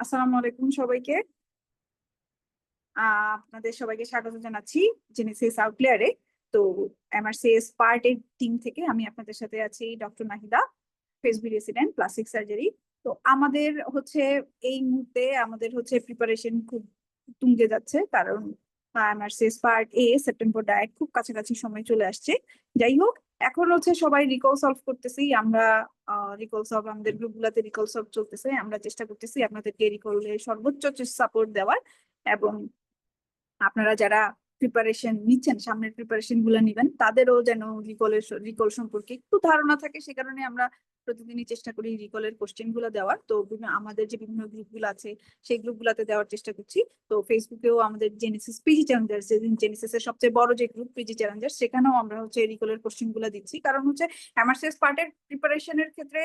আসসালামু আলাইকুম সবাইকে। আপনাদের সবাইকে স্বাগত জানাচ্ছি জেনেসিস আউটলেয়ারে। তো এমআরসিএস পার্ট এর টিম থেকে আমি আপনাদের সাথে আছি ডক্টর নাহিদা, ফেসবি রেসিডেন্ট প্লাস্টিক সার্জারি। তো আমাদের হচ্ছে এই মুহূর্তে আমাদের হচ্ছে প্রিপারেশন খুব তুঙ্গে যাচ্ছে, কারণ এমআরসিএস পার্ট এ সেপ্টেম্বর ডায়েট খুব কাছাকাছি সময় চলে আসছে। যাই হোক, এখন হচ্ছে সবাই রিকল সলভ করতেছি আমরা। রিকল সলভ আমাদের গ্রুপ গুলাতে রিকল সলভ চলতেছে, আমরা চেষ্টা করতেছি আপনাদেরকে রিকলের সর্বোচ্চ সাপোর্ট দেওয়ার। এবং আপনারা যারা প্রিপারেশন নিচ্ছেন, সামনের প্রিপারেশন গুলো নিবেন, তাদেরও যেন রিকল সম্পর্কে একটু ধারণা থাকে। সে কারণে আমরা প্রতিদিনই চেষ্টা করি রিকলের কোশ্চেন গুলো দেওয়ার। তো আমাদের যে বিভিন্ন গ্রুপ গুলো আছে সেই গ্রুপ গুলাতে দেওয়ার চেষ্টা করছি। তো ফেসবুকেও আমাদের জেনেসিস পিজি চ্যালেঞ্জার্স, যেদিন জেনেসিস এর সবচেয়ে বড় যে গ্রুপ পিজি চ্যালেঞ্জার্স, সেখানেও আমরা হচ্ছে রিকলের কোশ্চেন গুলো দিচ্ছি। কারণ হচ্ছে এমআরসিএস পার্টের প্রিপারেশনের ক্ষেত্রে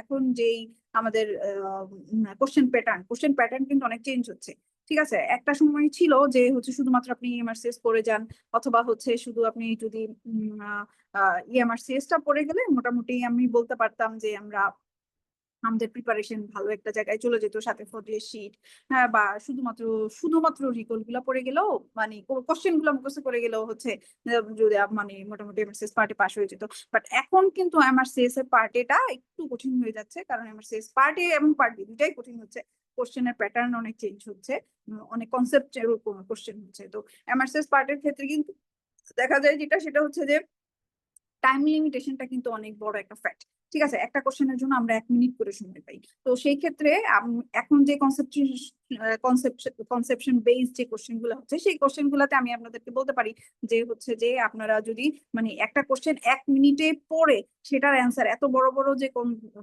এখন যেই আমাদের কোশ্চেন প্যাটার্ন কিন্তু অনেক চেঞ্জ হচ্ছে। ঠিক আছে, একটা সময় ছিল যে হচ্ছে শুধুমাত্র আপনি ইএমআরসিএস পড়ে যান, অথবা হচ্ছে শুধু আপনি যদি ইএমআরসিএস টা পড়ে গেলে মোটামুটি আমি বলতে পারতাম যে আমাদের প্রিপারেশন ভালো একটা জায়গায় চলে যেত, সাথে ফোর্থ শিট। হ্যাঁ, বা শুধুমাত্র শুধুমাত্র রিকল গুলা পড়ে গেলেও, মানে কোশ্চেন গুলো মুখস্থ করে গেলেও হচ্ছে যদি মানে মোটামুটি এমআরসিএস পার্টে পাস হয়ে যেত। বাট এখন কিন্তু এমআরসিএস এর পার্টেটা একটু কঠিন হয়ে যাচ্ছে, কারণ এমআরসিএস পার্ট এ এবং পার্ট বি দুটাই কঠিন হচ্ছে। কোশ্চেনের প্যাটার্ন অনেক চেঞ্জ হচ্ছে, অনেক কনসেপ্টের উপর কোশ্চেন হচ্ছে। তো এমআরসিএস পার্টের ক্ষেত্রে কিন্তু দেখা যায় সেটা হচ্ছে যে টাইম লিমিটেশনটা কিন্তু অনেক বড় একটা ফ্যাক্ট। ঠিক আছে, একটা কোশ্চেনের জন্য আমরা 1 মিনিট করে সময় পাই। তো সেই ক্ষেত্রে এখন যে কনসেপশন বেসড যে কোশ্চেন গুলো হচ্ছে, সেই কোশ্চেন গুলাতে আমি আপনাদেরকে বলতে পারি যে হচ্ছে যে আপনারা যদি মানে একটা কোশ্চেন 1 মিনিটে পড়ে সেটার অ্যান্সার, এত বড় বড় যে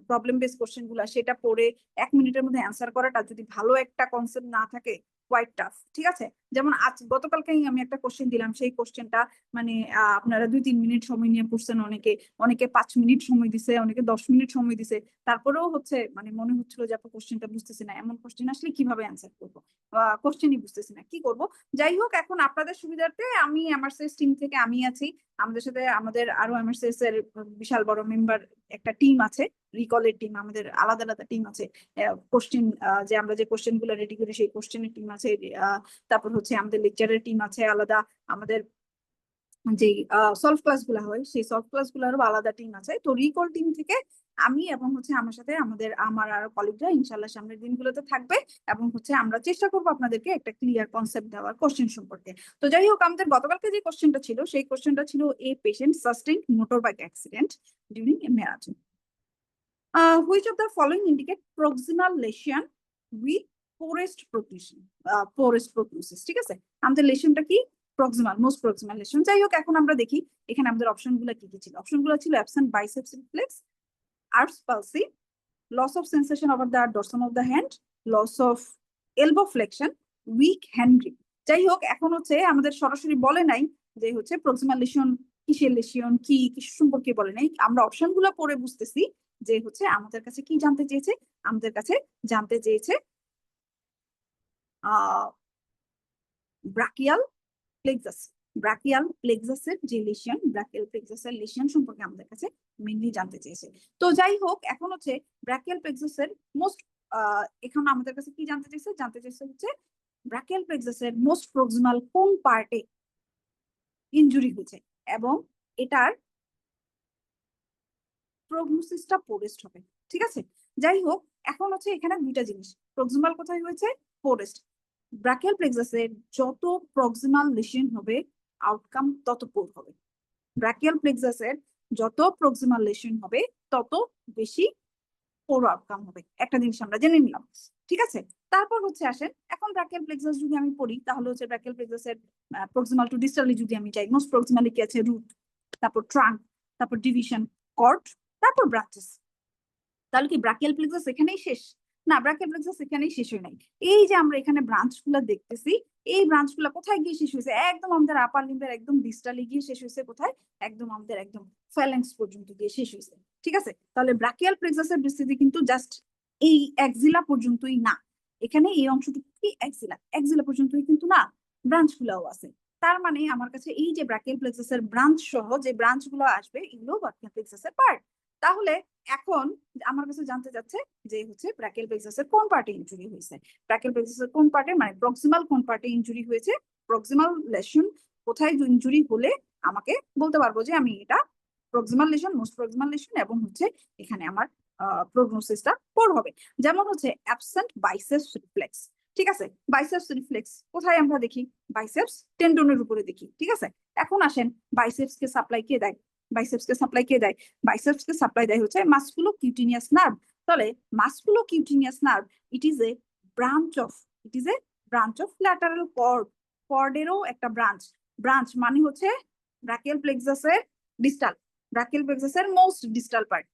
প্রবলেম বেসড কোশ্চেন গুলা, সেটা পড়ে 1 মিনিটের মধ্যে অ্যান্সার করাটা যদি ভালো একটা কনসেপ্ট না থাকে, কোয়াইট টাফ। ঠিক আছে, যেমন আজ গতকালকেই আমি একটা কোশ্চেন দিলাম, সেই কোশ্চেনটা মানে আপনারা 2-3 মিনিট সময় নিয়ে পড়ছেন, অনেকে অনেকে 5 মিনিট সময় দিছে, অনেকে 10 মিনিট সময় দিছে। তারপরেও হচ্ছে মানে মনে হচ্ছিল যে আপু কোশ্চেনটা বুঝতেছি না, এমন কোশ্চেন আসলে কিভাবে অ্যান্সার করবো, কোশ্চেনই বুঝতেছি না, কি করব। যাই হোক, এখন আপনাদের সুবিধার্থে আমি এমআরসিএস টিম থেকে আমি আছি। আমাদের সাথে আমাদের আরো এমআরসিএস এর বিশাল বড় মেম্বার একটা টিম আছে, রিকলের টিম, আমাদের আলাদা আলাদা টিম আছে। কোশ্চেন যে আমরা যে কোশ্চেন গুলো রেডি করি সেই কোশ্চেনের টিম আছে। তারপর হচ্ছে আমাদের লেকচারের টিম আছে আলাদা। আমাদের যে সলভ ক্লাস গুলা হয় সেই সলভ ক্লাস গুলারও আলাদা টিম আছে। তো রিকল টিম থেকে আমি এবং হচ্ছে আমার সাথে আমার আর কলিগরা ইনশাল্লাহ সামনের দিনগুলোতে থাকবে। এবং হচ্ছে আমরা চেষ্টা করবো আপনাদেরকে একটা ক্লিয়ার কনসেপ্ট দেওয়ার কোশ্চেন সম্পর্কে। তো যাই হোক, আমাদের গতকালকে যে কোশ্চেনটা ছিল সেই কোশ্চেনটা ছিল a patient sustain motor bike accident during a marathon. Which of the following indicate proximal lesion with poorest protrusion? Poorest protrusis, ঠিক আছে, আমাদের লেশনটা কি? Proximal, most proximal lesion. যাই হোক, এখন আমরা দেখি এখানে আমাদের অপশন গুলা কি কি ছিল। অপশন গুলো ছিল absent biceps reflex, Erb's palsy, loss of sensation over the dorsum of the hand, loss of elbow flexion, weak hand grip. যাই হোক, এখন হচ্ছে আমাদের সরাসরি বলে নাই যে হচ্ছে প্রক্সিমাল লেশন কিসের লেশন, কি কিছু সম্পর্কে বলে নাই। আমরা অপশন গুলো পড়ে বুঝতেছি যে হচ্ছে আমাদের কাছে কি জানতে চেয়েছে। আমাদের কাছে জানতে চেয়েছে আহ ব্রাকিয়াল প্লেক্সাস, ব্রাকিয়াল প্লেক্সাসের যে লেশন, ব্রাকিয়াল প্লেক্সাসের লেশন সম্পর্কে আমাদের কাছে মেইনলি জানতে চেয়েছে। তো যাই হোক, এখন হচ্ছে ব্রাকিয়াল প্লেক্সাসের মোস্ট এখন আমাদের কাছে কি জানতে চেয়েছে? জানতে চেয়েছে হচ্ছে ব্রাকিয়াল প্লেক্সাসের মোস্ট প্রক্সিমাল কোন পার্টে ইনজুরি হয়েছে এবং এটার প্রগনোসিসটা পোরেস্ট হবে। ঠিক আছে, যাই হোক, এখন হচ্ছে এখানে দুইটা জিনিস, প্রক্সিমাল কোথায় হয়েছে, পোরেস্ট। ব্রাকিয়াল প্লেক্সাসের যত প্রক্সিমাল লেশন হবে আউটকাম তত পোর হবে। ব্রাকিয়াল প্লেক্সাসের যত প্রক্সিমাল লেশন হবে তত বেশি পোর আউটকাম হবে। একটা জিনিস আমরা জেনে নিলাম। ঠিক আছে, তারপর হচ্ছে আসেন, এখন ব্রাকিয়াল প্লেক্সাস যদি আমি পড়ি তাহলে হচ্ছে ব্রাকিয়াল প্লেক্সাসের প্রক্সিমাল টু ডিস্টালি যদি আমি যাই, মোস্ট প্রক্সিমালি কি আছে, রুট, তারপর ট্রাঙ্ক, তারপর ডিভিশন, কর্ড, তারপর ব্রাঞ্চেস। তাহলে কি ব্রাকিয়াল প্লেক্সাস এখানেই শেষ? না, ব্রাকিয়াল প্লেক্সাস এখানেই শেষ হয় নাই। এই যে আমরা এখানে ব্রাঞ্চ গুলা দেখতেছি, এই ব্রাঞ্চ গুলা কোথায় গিয়ে শেষ হয়েছে? একদম আমাদের আপার লিম্বের একদম ডিস্টালি গিয়ে শেষ হয়েছে। কোথায়? একদম আমাদের একদম ফ্যালেন্স পর্যন্ত গিয়ে শেষ হয়েছে। ঠিক আছে, তাহলে ব্রাকিয়াল প্লেক্সাসের বিস্তৃতি কিন্তু জাস্ট এই এক্সিলা পর্যন্তই না। এখানে এই অংশটুকু কি এক্সিলা, এক্সিলা পর্যন্তই কিন্তু না, ব্রাঞ্চ গুলাও আছে। তার মানে আমার কাছে এই যে ব্রাকিয়াল প্লেক্সাসের ব্রাঞ্চ সহ যে ব্রাঞ্চ গুলো আসবে, এগুলো ব্রাকিয়াল প্লেক্সাসের পার্ট। তাহলে এখন আমার কাছে জানতে চাচ্ছে যে হচ্ছে ব্র্যাকিয়াল প্লেক্সাসের কোন পার্টে ইনজুরি হয়েছে, ব্র্যাকিয়াল প্লেক্সাসের কোন পার্টে, মানে প্রক্সিমাল কোন পার্টে ইনজুরি হয়েছে, প্রক্সিমাল লেশন কোথায় ইনজুরি হলে আমাকে বলতে পারবো যে আমি এটা proximal lesion, most proximal lesion, এবং হচ্ছে এখানে আমার প্রগনোসিসটা পোর হবে। যেমন হচ্ছে অ্যাবসেন্ট বাইসেপস রিফ্লেক্স, ঠিক আছে। বাইসেপস রিফ্লেক্স কোথায় আমরা দেখি? বাইসেপস টেন্ডনের উপরে দেখি, ঠিক আছে। এখন আসেন, বাইসেপস কে সাপ্লাই কে দেয়? বাইসেপস কে সাপ্লাই কে দেয়? বাইসেপস কে সাপ্লাই দেয় হচ্ছে মাসকুলোকিউটিনিয়াস নার্ভ। তাহলে musculocutaneous nerve it is a branch of, it is a branch of lateral cord, কর্ডেরও একটা ব্রাঞ্চ। ব্রাঞ্চ মানে হচ্ছে ব্র্যাকিয়াল প্লেক্সাসের ডিস্টাল, ব্র্যাকিয়াল প্লেক্সাসের মোস্ট ডিস্টাল পার্ট।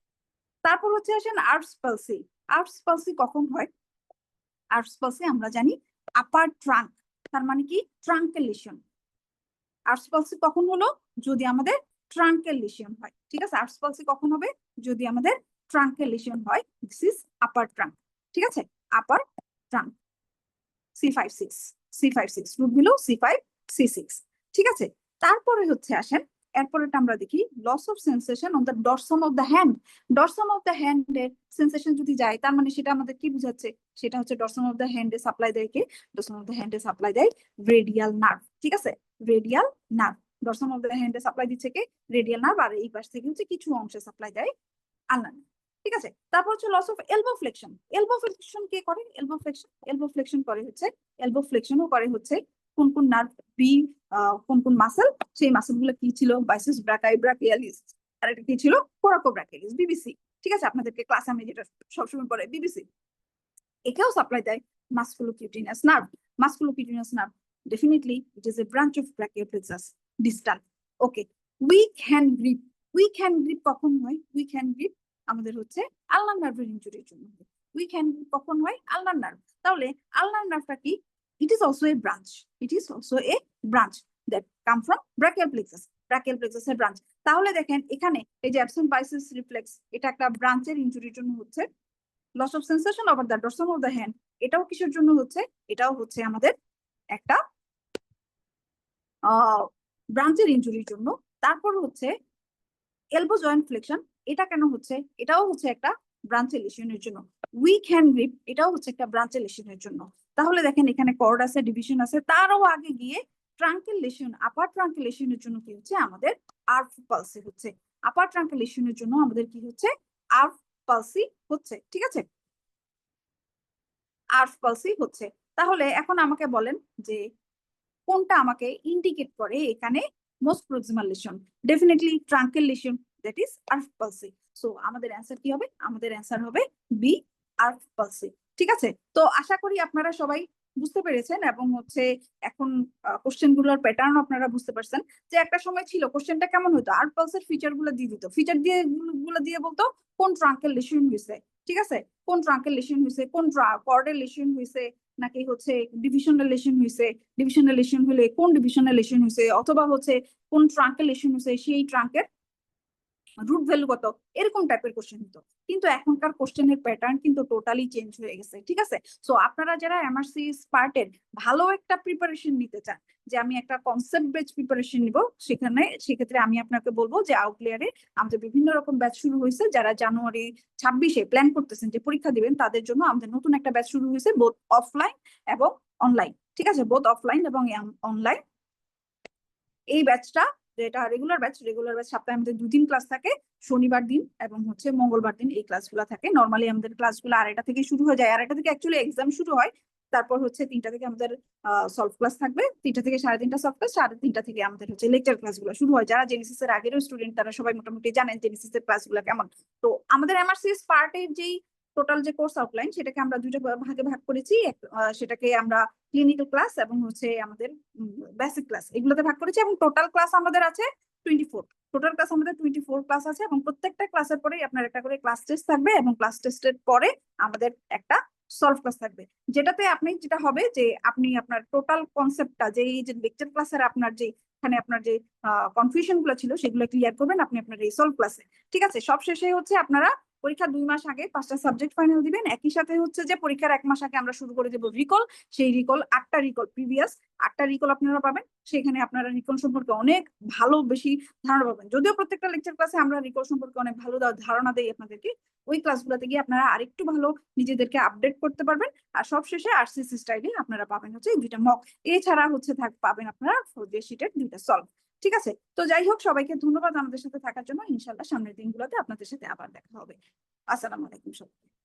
তারপর হচ্ছে আসেন আর্বস পালসি। আর্বস পালসি কখন হয়? আর্বস পালসি আমরা জানি আপার ট্রাঙ্ক, তার মানে কি ট্রাঙ্কের লিশন। আর্বস পালসি কখন হলো? যদি আমাদের ট্রাঙ্কের লিশন হয়, ঠিক আছে। আর্বস পালসি কখন হবে? যদি আমাদের ট্রাঙ্কের লিশন হয়। দিস ইজ আপার ট্রাঙ্ক, ঠিক আছে, আপার ট্রাঙ্ক। C5-6, C5-6 রুট হলো C5-C6, ঠিক আছে। তারপরে হচ্ছে আসেন, এরপরেটা আমরা দেখি loss of sensation on the dorsum of the hand. Dorsum of the হ্যান্ডের সেন্সেশন যদি যায়, তার মানে সেটা আমাদের কি বুঝাচ্ছে? সেটা হচ্ছে ডরসাম অফ দ্য হ্যান্ডে সাপ্লাই দেয় কে? ডরসাম অফ দ্য হ্যান্ডে সাপ্লাই দেয় রেডিয়াল নার্ভ, ঠিক আছে, radial nerve. Dorsum of the হ্যান্ডে সাপ্লাই দিচ্ছে কে? Radial nerve. আর এই পাশ থেকে হচ্ছে কিছু অংশে সাপ্লাই দেয় আলনা, ঠিক আছে। তারপর হচ্ছে loss of elbow flexion. Elbow flexion কে করে? এলবো ফ্লেকশন, এলবো ফ্লেকশন করে হচ্ছে, এলবো ফ্লেকশনও করে হচ্ছে কোন কোন নার্ভ বি, কোন কোন মাসেল, সেই মাসেল গুলো কি ছিল? বাইসেপস ব্রাকিয়ালিস, আর এটা কি ছিল? কোরাকো ব্রাকিয়ালিস, বিবিসি, ঠিক আছে। আপনাদেরকে ক্লাসে আমি যেটা সবসময় পড়ে বিবিসি, একেও সাপ্লাই দেয় musculocutaneous nerve. Musculocutaneous nerve definitely it is a branch of brachial plexus distal. Okay, weak hand grip. Weak hand grip কখন হয়? উইক হ্যান্ড গ্রিপ আমাদের হচ্ছে আলনার নার্ভের ইনজুরির জন্য। উইক হ্যান্ড গ্রিপ কখন হয়? Ulnar nerve. তাহলে আলনার নার্ভটা কি? It is also a branch, it is also a branch that come from brachial plexus, brachial প্লেক্সাসের ব্রাঞ্চ। তাহলে দেখেন এখানে এই যে অ্যাবসেন্ট বাইসেপস রিফ্লেক্স, এটা একটা ব্রাঞ্চের ইনজুরির জন্য হচ্ছে। Loss of sensation over the dorsum of the hand, এটাও কিসের জন্য হচ্ছে? এটাও হচ্ছে আমাদের একটা ব্রাঞ্চের ইনজুরির জন্য। তারপর হচ্ছে এলবো জয়েন্ট ফ্লেকশন, এটা কেন হচ্ছে? এটাও হচ্ছে একটা ব্রাঞ্চের লিশনের জন্য। উইক হ্যান্ড গ্রিপ, এটাও হচ্ছে একটা ব্রাঞ্চের লিশনের জন্য। তাহলে দেখেন এখানে কর্ড আছে, ডিভিশন আছে, তারও আগে গিয়ে ট্রাঙ্কেল লিশন, আপার ট্রাঙ্কেল লিশনের জন্য কি হচ্ছে? আমাদের আর্ফ পালসি হচ্ছে। আপার ট্রাঙ্কেল লিশনের জন্য আমাদের কি হচ্ছে? আর্ফ পালসি হচ্ছে, ঠিক আছে, আর্ফ পালসি হচ্ছে। তাহলে এখন আমাকে বলেন যে কোনটা আমাকে ইন্ডিকেট করে এখানে most proximal lesion? Definitely truncal lesion, that is Erb's palsy. So আমাদের অ্যান্সার কি হবে? আমাদের অ্যান্সার হবে বি, আর্ফ পালসি, ঠিক আছে। তো আশা করি আপনারা সবাই বুঝতে পেরেছেন, এবং হচ্ছে এখন কোশ্চেন গুলোর প্যাটার্ন আপনারা বুঝতে পারছেন। যে একটা সময় ছিল কোশ্চেনটা কেমন হতো, আর্ফ পালসের ফিচার গুলো দিয়ে দিত, ফিচার দিয়ে গুলো দিয়ে বলতো কোন ট্রাঙ্কেল লিশন হয়েছে, ঠিক আছে, কোন ট্রাঙ্কেল লিশন হয়েছে, কোন কর্ডের লিশন হয়েছে, নাকি হচ্ছে ডিভিশনাল লেশন হয়েছে, ডিভিশনাল লেশন হলে কোন ডিভিশনাল লেশন হয়েছে, অথবা হচ্ছে কোন ট্রাঙ্কের লেশন হয়েছে, সেই ট্রাঙ্কের রুট ভ্যালু কত, এরকম টাইপের কোশ্চেন হতো। কিন্তু এখনকার কোশ্চেনের প্যাটার্ন কিন্তু টোটালি চেঞ্জ হয়ে গেছে, ঠিক আছে। সো আপনারা যারা এমআরসি স্পার্টের ভালো একটা প্রিপারেশন নিতে চান, যে আমি একটা কনসেপ্ট বেস প্রিপারেশন নিব, সেক্ষেত্রে আমি আপনাকে বলবো যে আউটলেয়ারে আমাদের বিভিন্ন রকম ব্যাচ শুরু হয়েছে। যারা জানুয়ারি 26-এ প্ল্যান করতেছেন যে পরীক্ষা দিবেন, তাদের জন্য আমাদের নতুন একটা ব্যাচ শুরু হয়েছে, বোথ অফলাইন এবং অনলাইন, ঠিক আছে, বোথ অফলাইন এবং অনলাইন। এই ব্যাচটা যেটা রেগুলার ব্যাচ, সপ্তাহে আমাদের 2 দিন ক্লাস থাকে, শনিবার দিন এবং হচ্ছে মঙ্গলবার দিন এই ক্লাসগুলো থাকে। নর্মালি আমাদের ক্লাসগুলো 2:30 থেকে শুরু হয়ে যায়, 2:30 থেকে অ্যাকচুয়ালি এক্সাম শুরু হয়। তারপর হচ্ছে 3টা থেকে আমাদের সলভ ক্লাস থাকবে, 3টা থেকে 3:30 সলভ ক্লাস, 3:30 থেকে আমাদের হচ্ছে লেকচার ক্লাসগুলো শুরু হয়। যারা জেনেসিস এর আগের স্টুডেন্ট তারা সবাই মোটামুটি জানেন জেনেসিস এর ক্লাসগুলো কেমন। তো আমাদের এমআরসিএস পার্টের যেই টোটাল যে কোর্স আউটলাইন, সেটাকে আমরা 2টা ভাগে ভাগ করেছি। সেটাকে আমরা ক্লিনিক্যাল ক্লাস এবং হচ্ছে আমাদের বেসিক ক্লাস, এগুলোতে ভাগ করেছি। এবং টোটাল ক্লাস আমাদের আছে 24, টোটাল ক্লাস আমাদের 24 ক্লাস আছে। এবং প্রত্যেকটা ক্লাসের পরেই আপনার একটা করে ক্লাস টেস্ট থাকবে, এবং ক্লাস টেস্টের পরে আমাদের একটা সলভ ক্লাস থাকবে, যেটাতে আপনি যেটা হবে যে আপনি আপনার টোটাল কনসেপ্টটা, যে এই যে লেকচার ক্লাসের আপনার যে এখানে আপনার যে কনফিউশন গুলো ছিল সেগুলো ক্লিয়ার করবেন আপনি আপনার এই সলভ ক্লাসে, ঠিক আছে। সব শেষে হচ্ছে আপনারা পরীক্ষা 2 মাস আগে 5টা সাবজেক্ট ফাইনাল দিবেন, একই সাথে হচ্ছে যে পরীক্ষার 1 মাস আগে আমরা শুরু করে দেব রিকল। সেই রিকল 8টা রিকল, প্রিভিয়াস 8টা রিকল আপনারা পাবেন। সেখানে আপনারা রিকল সম্পর্কে অনেক ভালো বেশি ধারণা পাবেন। যদিও প্রত্যেকটা লেকচার ক্লাসে আমরা রিকল সম্পর্কে অনেক ভালো ধারণা দেই আপনাদেরকে, ওই ক্লাসগুলোতে গিয়ে আপনারা আরেকটু ভালো নিজেদেরকে আপডেট করতে পারবেন। আর সবশেষে আরসিসি স্টাইলে আপনারা পাবেন হচ্ছে এই 2টা মক, এছাড়া হচ্ছে পাবেন আপনারা ফোরজে শিটের 2টা সলভ। ঠিক আছে, তো যাই হোক, সবাইকে ধন্যবাদ আমাদের সাথে থাকার জন্য। ইনশাল্লাহ সামনের দিনগুলোতে আপনাদের সাথে আবার দেখা হবে। আসসালামু আলাইকুম সবাই।